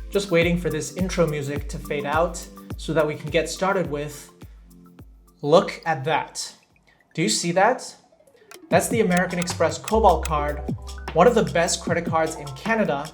Just waiting for this intro music to fade out so that we can get started with, look at that. Do you see that? That's the American Express Cobalt Card, one of the best credit cards in Canada.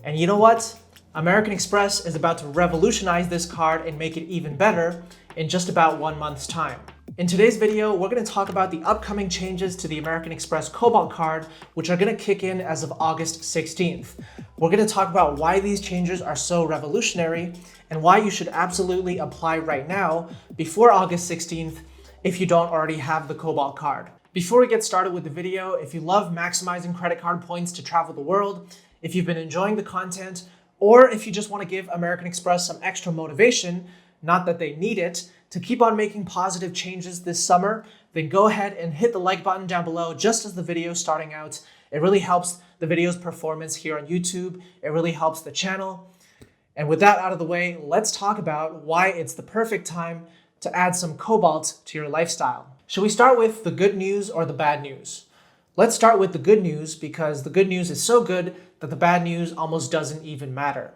And you know what? American Express is about to revolutionize this card and make it even better in just about 1 month's time. In today's video, we're going to talk about the upcoming changes to the American Express Cobalt Card, which are going to kick in as of August 16th. We're going to talk about why these changes are so revolutionary and why you should absolutely apply right now before August 16th if you don't already have the Cobalt Card. Before we get started with the video, if you love maximizing credit card points to travel the world, if you've been enjoying the content, or if you just want to give American Express some extra motivation, not that they need it, to keep on making positive changes this summer, then go ahead and hit the like button down below just as the video is starting out. It really helps the video's performance here on YouTube. It really helps the channel. And with that out of the way, let's talk about why it's the perfect time to add some Cobalt to your lifestyle. Shall we start with the good news or the bad news? Let's start with the good news because the good news is so good that the bad news almost doesn't even matter.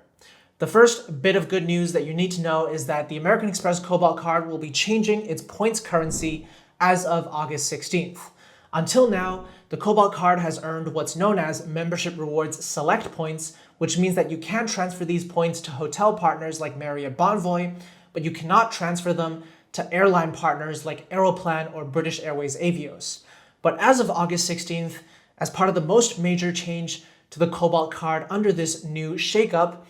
The first bit of good news that you need to know is that the American Express Cobalt Card will be changing its points currency as of August 16th. Until now, the Cobalt Card has earned what's known as Membership Rewards Select Points, which means that you can transfer these points to hotel partners like Marriott Bonvoy, but you cannot transfer them to airline partners like Aeroplan or British Airways Avios. But as of August 16th, as part of the most major change to the Cobalt Card under this new shakeup,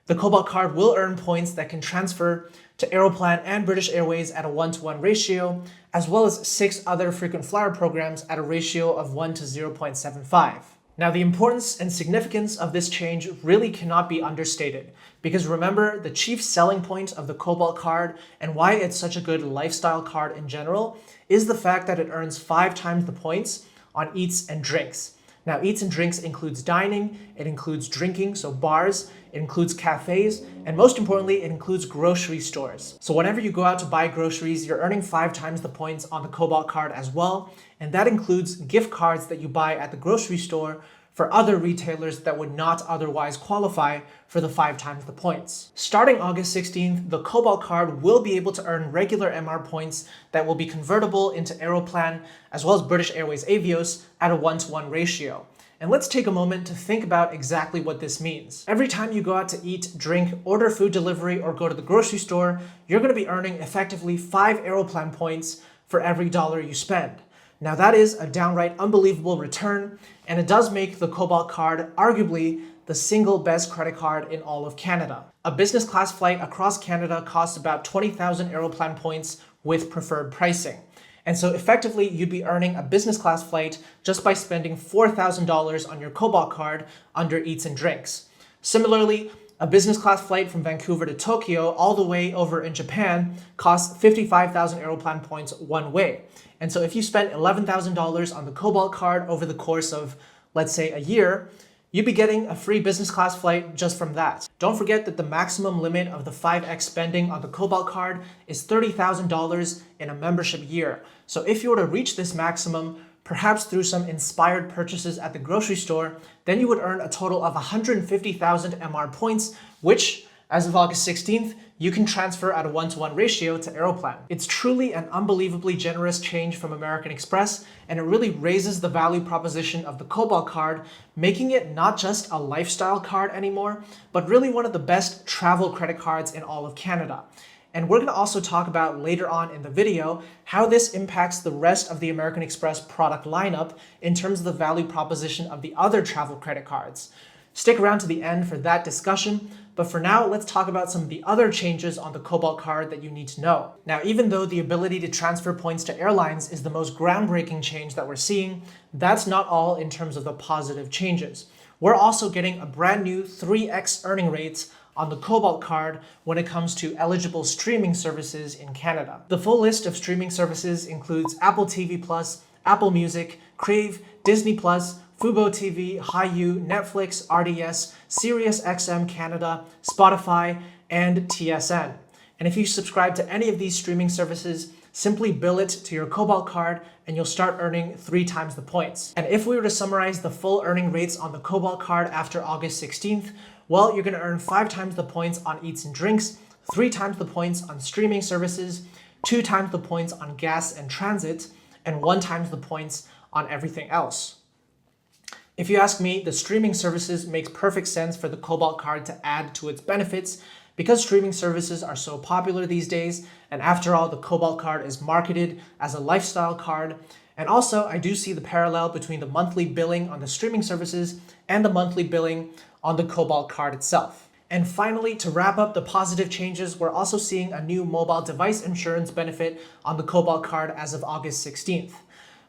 the Cobalt Card will earn points that can transfer to Aeroplan and British Airways at a 1-to-1 ratio, as well as 6 other frequent flyer programs at a ratio of 1 to 0.75. Now, the importance and significance of this change really cannot be understated, because remember, the chief selling point of the Cobalt Card and why it's such a good lifestyle card in general is the fact that it earns 5 times the points on eats and drinks. Now, eats and drinks includes dining, it includes drinking, so bars, it includes cafes, and most importantly, it includes grocery stores. So whenever you go out to buy groceries, you're earning 5 times the points on the Cobalt Card as well, and that includes gift cards that you buy at the grocery store for other retailers that would not otherwise qualify for the 5 times the points. Starting August 16th, the Cobalt Card will be able to earn regular MR points that will be convertible into Aeroplan as well as British Airways Avios at a 1-to-1 ratio. And let's take a moment to think about exactly what this means. Every time you go out to eat, drink, order food delivery, or go to the grocery store, you're going to be earning effectively 5 Aeroplan points for every dollar you spend. Now that is a downright unbelievable return, and it does make the Cobalt Card arguably the single best credit card in all of Canada. A business class flight across Canada costs about 20,000 Aeroplan points with preferred pricing. And so effectively, you'd be earning a business class flight just by spending $4,000 on your Cobalt Card under eats and drinks. Similarly, a business class flight from Vancouver to Tokyo all the way over in Japan costs 55,000 Aeroplan points one way. And so if you spend $11,000 on the Cobalt Card over the course of, let's say, a year, you'd be getting a free business class flight just from that. Don't forget that the maximum limit of the 5x spending on the Cobalt Card is $30,000 in a membership year. So if you were to reach this maximum, perhaps through some inspired purchases at the grocery store, then you would earn a total of 150,000 MR points, which, as of August 16th, you can transfer at a 1-to-1 ratio to Aeroplan. It's truly an unbelievably generous change from American Express, and it really raises the value proposition of the Cobalt Card, making it not just a lifestyle card anymore, but really one of the best travel credit cards in all of Canada. And we're going to also talk about later on in the video how this impacts the rest of the American Express product lineup in terms of the value proposition of the other travel credit cards. Stick around to the end for that discussion, but for now, let's talk about some of the other changes on the Cobalt Card that you need to know. Now, even though the ability to transfer points to airlines is the most groundbreaking change that we're seeing, that's not all in terms of the positive changes. We're also getting a brand new 3x earning rates on the Cobalt Card when it comes to eligible streaming services in Canada. The full list of streaming services includes Apple TV+, Apple Music, Crave, Disney+, Fubo TV, Hayu, Netflix, RDS, SiriusXM Canada, Spotify, and TSN. And if you subscribe to any of these streaming services, simply bill it to your Cobalt card and you'll start earning 3 times the points. And if we were to summarize the full earning rates on the Cobalt card after August 16th, well, you're going to earn 5 times the points on eats and drinks, 3 times the points on streaming services, 2 times the points on gas and transit, and 1 times the points on everything else. If you ask me, the streaming services makes perfect sense for the Cobalt card to add to its benefits because streaming services are so popular these days, and after all, the Cobalt card is marketed as a lifestyle card. And also, I do see the parallel between the monthly billing on the streaming services and the monthly billing on the Cobalt card itself. And finally, to wrap up the positive changes, we're also seeing a new mobile device insurance benefit on the Cobalt card as of August 16th.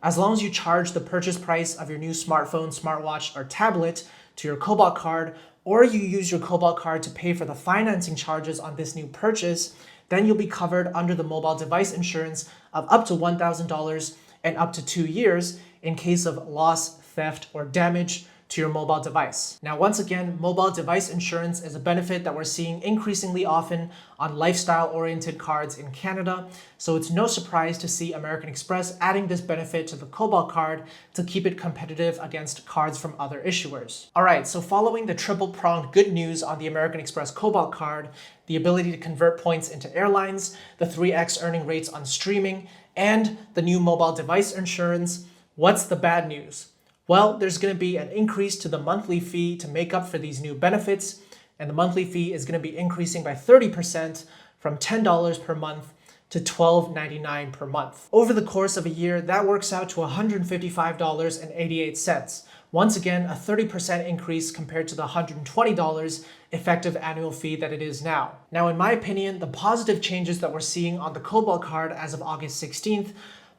As long as you charge the purchase price of your new smartphone, smartwatch, or tablet to your Cobalt card, or you use your Cobalt card to pay for the financing charges on this new purchase, then you'll be covered under the mobile device insurance of up to $1,000 and up to 2 years in case of loss, theft, or damage to your mobile device. Now, once again, mobile device insurance is a benefit that we're seeing increasingly often on lifestyle-oriented cards in Canada, so it's no surprise to see American Express adding this benefit to the Cobalt card to keep it competitive against cards from other issuers. All right, so following the triple-pronged good news on the American Express Cobalt card, the ability to convert points into airlines, the 3x earning rates on streaming, and the new mobile device insurance, what's the bad news? Well, there's going to be an increase to the monthly fee to make up for these new benefits, and the monthly fee is going to be increasing by 30% from $10 per month to $12.99 per month. Over the course of a year, that works out to $155.88. Once again, a 30% increase compared to the $120 effective annual fee that it is now. Now, in my opinion, the positive changes that we're seeing on the Cobalt card as of August 16th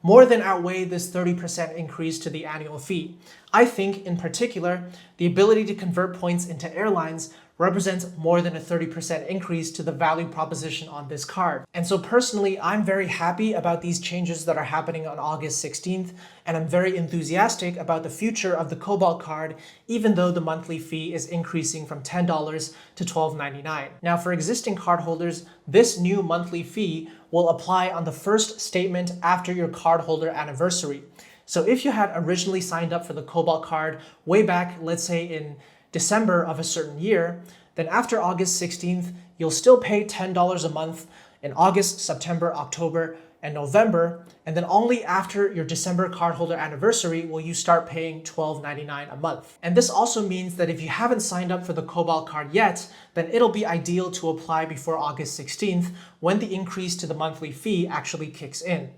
more than outweigh this 30% increase to the annual fee. I think, in particular, the ability to convert points into airlines represents more than a 30% increase to the value proposition on this card. And so personally, I'm very happy about these changes that are happening on August 16th, and I'm very enthusiastic about the future of the Cobalt card, even though the monthly fee is increasing from $10 to $12.99. Now, for existing cardholders, this new monthly fee will apply on the first statement after your cardholder anniversary. So if you had originally signed up for the Cobalt card way back, let's say in December of a certain year, then after August 16th, you'll still pay $10 a month in August, September, October, and November, and then only after your December cardholder anniversary will you start paying $12.99 a month. And this also means that if you haven't signed up for the Cobalt card yet, then it'll be ideal to apply before August 16th when the increase to the monthly fee actually kicks in.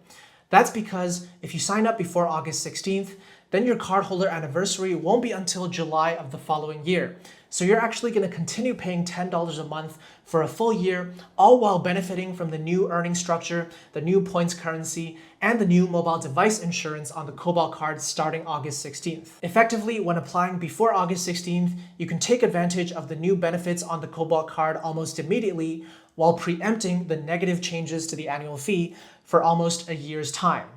That's because if you sign up before August 16th, then your cardholder anniversary won't be until July of the following year. So you're actually going to continue paying $10 a month for a full year, all while benefiting from the new earning structure, the new points currency, and the new mobile device insurance on the Cobalt card starting August 16th. Effectively, when applying before August 16th, you can take advantage of the new benefits on the Cobalt card almost immediately, while preempting the negative changes to the annual fee for almost a year's time.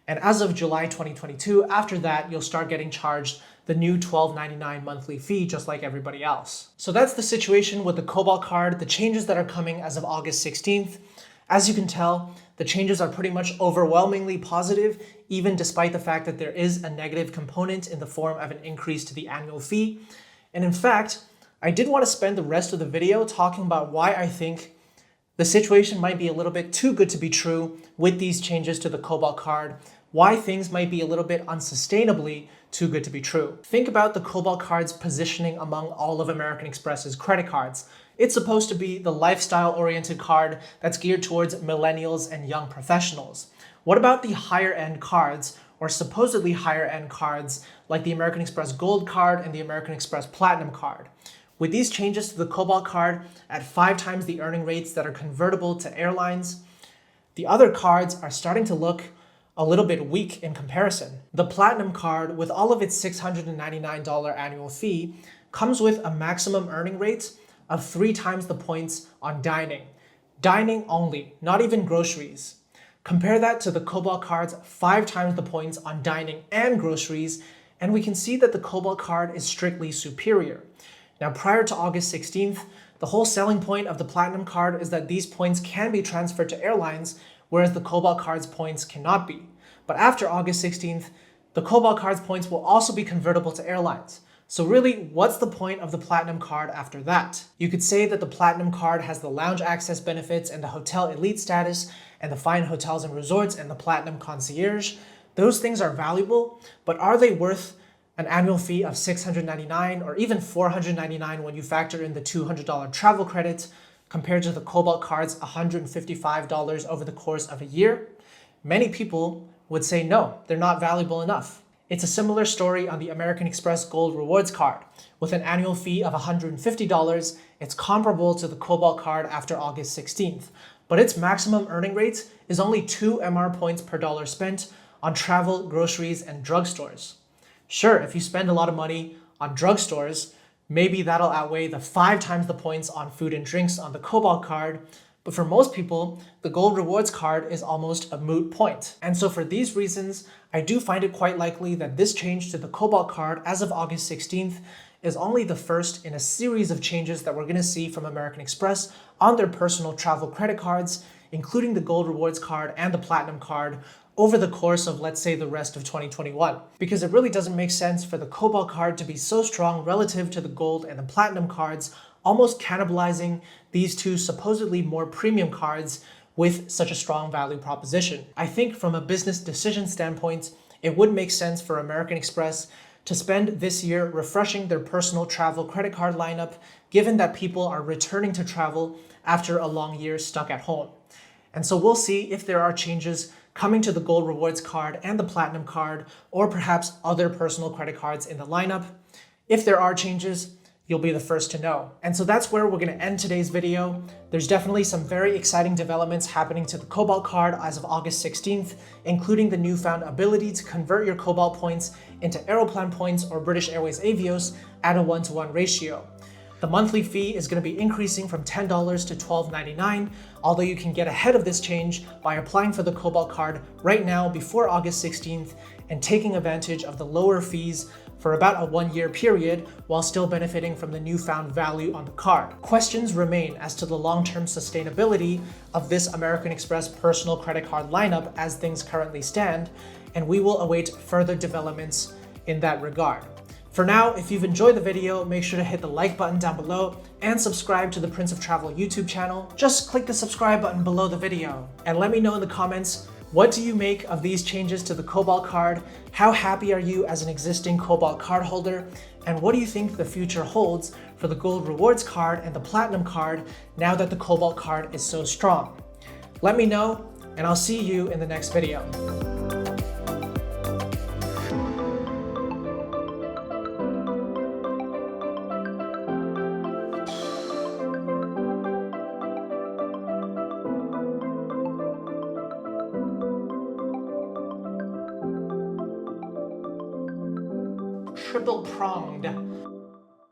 And as of July 2022, after that, you'll start getting charged the new $12.99 monthly fee just like everybody else. So that's the situation with the Cobalt card, the changes that are coming as of August 16th. As you can tell, the changes are pretty much overwhelmingly positive, even despite the fact that there is a negative component in the form of an increase to the annual fee. And in fact, I did want to spend the rest of the video talking about why I think the situation might be a little bit too good to be true with these changes to the Cobalt card, why things might be a little bit unsustainably too good to be true. Think about the Cobalt card's positioning among all of American Express's credit cards. It's supposed to be the lifestyle-oriented card that's geared towards millennials and young professionals. What about the higher-end cards, or supposedly higher-end cards, like the American Express Gold Card and the American Express Platinum Card? With these changes to the Cobalt card at 5 times the earning rates that are convertible to airlines, the other cards are starting to look a little bit weak in comparison. The Platinum card, with all of its $699 annual fee, comes with a maximum earning rate of 3 times the points on dining. Dining only, not even groceries. Compare that to the Cobalt card's 5 times the points on dining and groceries, and we can see that the Cobalt card is strictly superior. Now, prior to August 16th, the whole selling point of the Platinum card is that these points can be transferred to airlines, whereas the Cobalt Card's points cannot be. But after August 16th, the Cobalt Card's points will also be convertible to Airlines. So really, what's the point of the Platinum Card after that? You could say that the Platinum Card has the lounge access benefits and the hotel elite status and the fine hotels and resorts and the Platinum Concierge. Those things are valuable, but are they worth an annual fee of $699 or even $499 when you factor in the $200 travel credit compared to the Cobalt Card's $155 over the course of a year? Many people would say no, they're not valuable enough. It's a similar story on the American Express Gold Rewards Card. With an annual fee of $150, it's comparable to the Cobalt Card after August 16th, but its maximum earning rate is only 2 MR points per dollar spent on travel, groceries, and drugstores. Sure, if you spend a lot of money on drugstores, maybe that'll outweigh the 5 times the points on food and drinks on the Cobalt Card, but for most people, the Gold Rewards Card is almost a moot point. And so for these reasons, I do find it quite likely that this change to the Cobalt Card as of August 16th is only the first in a series of changes that we're going to see from American Express on their personal travel credit cards, including the Gold Rewards Card and the Platinum Card, over the course of, let's say, the rest of 2021. Because it really doesn't make sense for the Cobalt Card to be so strong relative to the Gold and the Platinum cards, almost cannibalizing these two supposedly more premium cards with such a strong value proposition. I think from a business decision standpoint, it would make sense for American Express to spend this year refreshing their personal travel credit card lineup, given that people are returning to travel after a long year stuck at home. And so we'll see if there are changes coming to the Gold Rewards Card and the Platinum Card, or perhaps other personal credit cards in the lineup. If there are changes, you'll be the first to know. And so that's where we're going to end today's video. There's definitely some very exciting developments happening to the Cobalt Card as of August 16th, including the newfound ability to convert your Cobalt points into Aeroplan points or British Airways Avios at a 1-to-1 ratio. The monthly fee is going to be increasing from $10 to $12.99, although you can get ahead of this change by applying for the Cobalt Card right now before August 16th and taking advantage of the lower fees for about a 1-year period while still benefiting from the newfound value on the card. Questions remain as to the long-term sustainability of this American Express personal credit card lineup as things currently stand, and we will await further developments in that regard. For now, if you've enjoyed the video, make sure to hit the like button down below and subscribe to the Prince of Travel YouTube channel. Just click the subscribe button below the video and let me know in the comments, what do you make of these changes to the Cobalt Card? How happy are you as an existing Cobalt Card holder? And what do you think the future holds for the Gold Rewards Card and the Platinum Card now that the Cobalt Card is so strong? Let me know, and I'll see you in the next video. Triple pronged.